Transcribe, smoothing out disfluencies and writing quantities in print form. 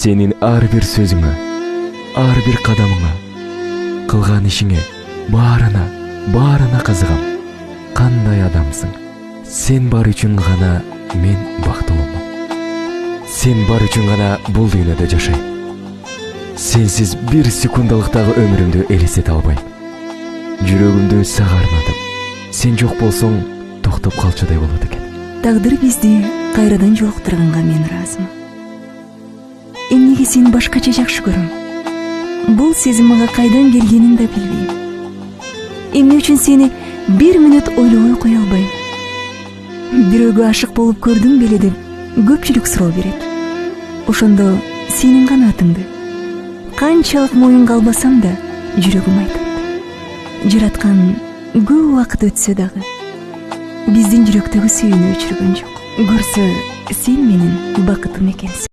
сенин ар бир сөзүңө, ар бир кадамыңа, кылган ишиңе баарына кызыгам. Кандай адамсың? Сен бар үчүн гана мен бактылуумун. Сен бар үчүн гана бул дүйнөдө жашайм. Сенсиз бир секундалыктагы өмүрүмдү элестете албайм. Жүрөгүмдү сага арнадым. Сен жок болсоң токтоп калчудай болот экен. Тагдыр бизди кайрадан жолуктурганга мен ыраазымын. Эмнеге сени башкача жакшы көрөм? Бул сезим мага кайдан келгенин да билбейм. Эмне үчүн сени бир мүнөт ойлобой кое албайм? Бирөөгө ашык болуп көрдүң беле деп көпчүлүк суроо берет. Ошондо сенин гана атыңды канчалык моюнга албасам да жүрөгүм айтат. Жараткан көп убакыт өтсө дагы биздин жүрөктөгү сүйүүнү өчүргөн жок. Көрсө сен менин бакытым экенсиң.